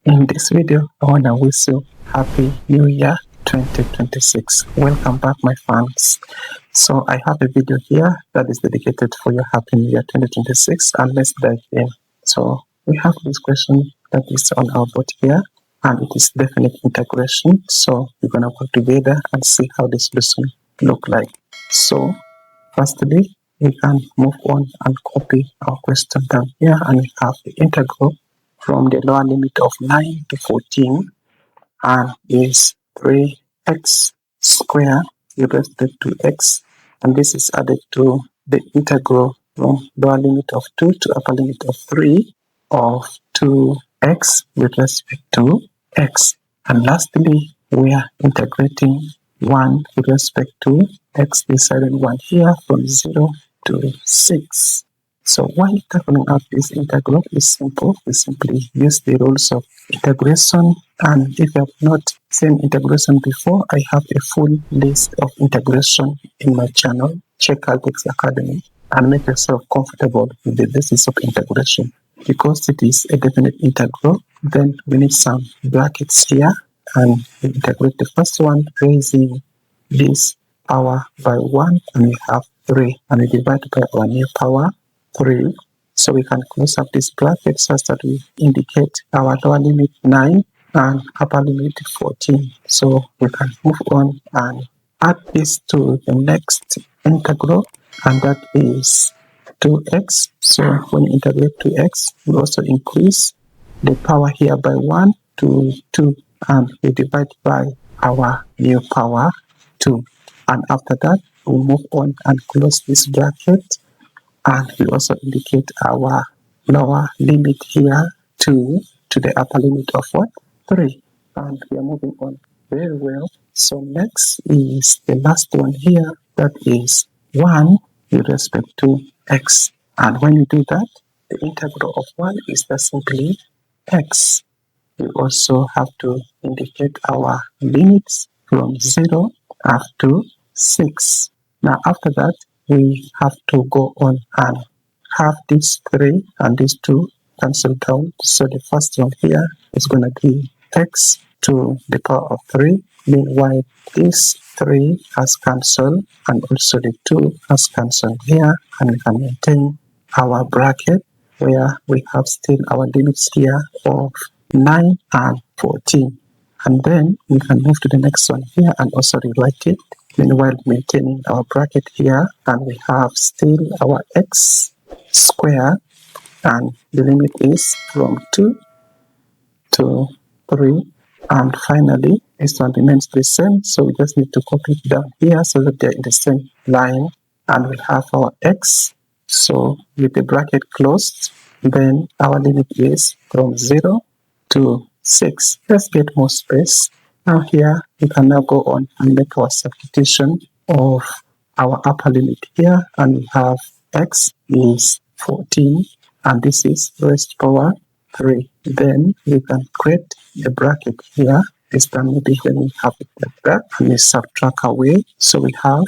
In this video, I want to wish you Happy New Year 2026. Welcome back, my fans. So I have a video here that is dedicated for your Happy New Year 2026, and let's dive in. So we have this question that is on our board here, and it is definite integration. So we're going to work together and see how this lesson look like. So firstly, we can move on and copy our question down here, and we have the integral from the lower limit of 9 to 14 and is 3x squared with respect to x, and this is added to the integral from lower limit of 2 to upper limit of 3 of 2x with respect to x. And lastly, we are integrating 1 with respect to x this side and 1 here from 0 to 6. So while tackling out this integral is simple, we simply use the rules of integration. And if you have not seen integration before, I have a full list of integration in my channel. Check Caltex Academy and make yourself comfortable with the basis of integration. Because it is a definite integral, then we need some brackets here, and we integrate the first one, raising this power by 1, and we have 3, and we divide by our new power 3. So we can close up this bracket such that we indicate our lower limit 9 and upper limit 14. So we can move on and add this to the next integral, and that is 2x. So when we integrate 2x, we also increase the power here by 1 to 2, and we divide by our new power 2. And after that, we move on and close this bracket, and we also indicate our lower limit here 2 to the upper limit of what? 3. And we are moving on very well. So next is the last one here, that is 1 with respect to x. And when you do that, the integral of 1 is just simply x. We also have to indicate our limits from 0 up to 6. Now after that, we have to go on and have these 3 and these 2 cancel down. So the first one here is going to be x to the power of 3. Meanwhile, this 3 has cancelled, and also the 2 has cancelled here, and we can maintain our bracket where we have still our limits here of 9 and 14. And then we can move to the next one here and also rewrite it, meanwhile maintaining our bracket here, and we have still our x squared, and the limit is from 2 to 3. And finally, this one remains the same, so we just need to copy it down here so that they're in the same line. And we have our x, so with the bracket closed, then our limit is from 0 to 6. Let's get more space. Now here, we can now go on and make our substitution of our upper limit here, and we have x is 14, and this is raised power 3. Then we can create a bracket here. This time maybe when we have it like that, and we subtract away. So we have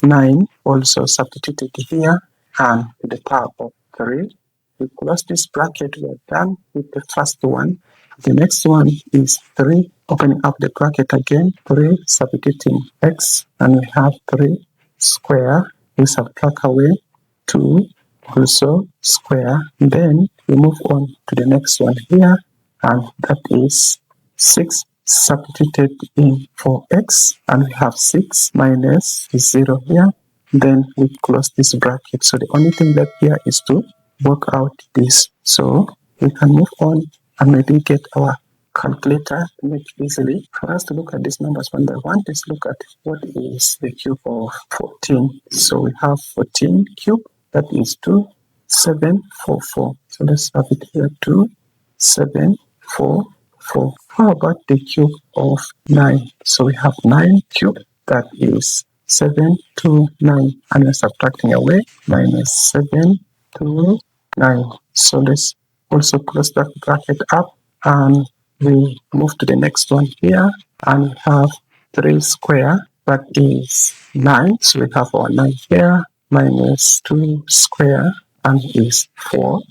9 also substituted here, and to the power of 3. We close this bracket, we are done with the first one. The next one is 3, opening up the bracket again, 3 substituting x, and we have 3 square. We subtract away 2, also square. Then we move on to the next one here, and that is 6 substituted in for x, and we have 6 minus 0 here. Then we close this bracket. So the only thing left here is to work out this. So we can move on and maybe get our calculator to make it easily for us to look at these numbers one by one. Let's look at what is the cube of 14. So we have 14 cube, that is 2744. So let's have it here, 2744. How about the cube of 9? So we have 9 cube, that is 729, and we're subtracting away minus 729. So let's also close that bracket up, and we move to the next one here, and we have 3 square, that is 9. So we have our 9 here, minus 2 square, and is 4.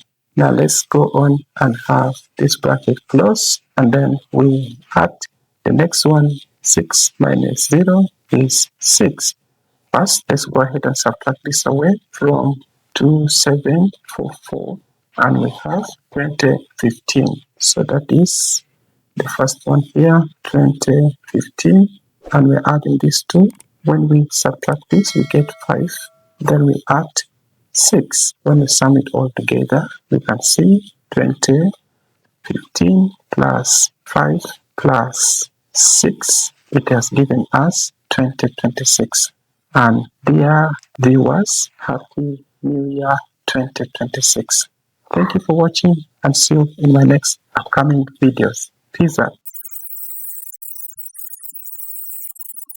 Now let's go on and have this bracket close, and then we add the next one. 6 minus 0 is 6. First, let's go ahead and subtract this away from 2744, and we have 2015. So that is the first one here, 2015, and we're adding these two. When we subtract this, we get 5. Then we add 6. When we sum it all together, we can see 2015 plus 5 plus 6. It has given us 2026. And dear viewers, Happy New Year 2026. Thank you for watching, and see you in my next upcoming videos. Peace out.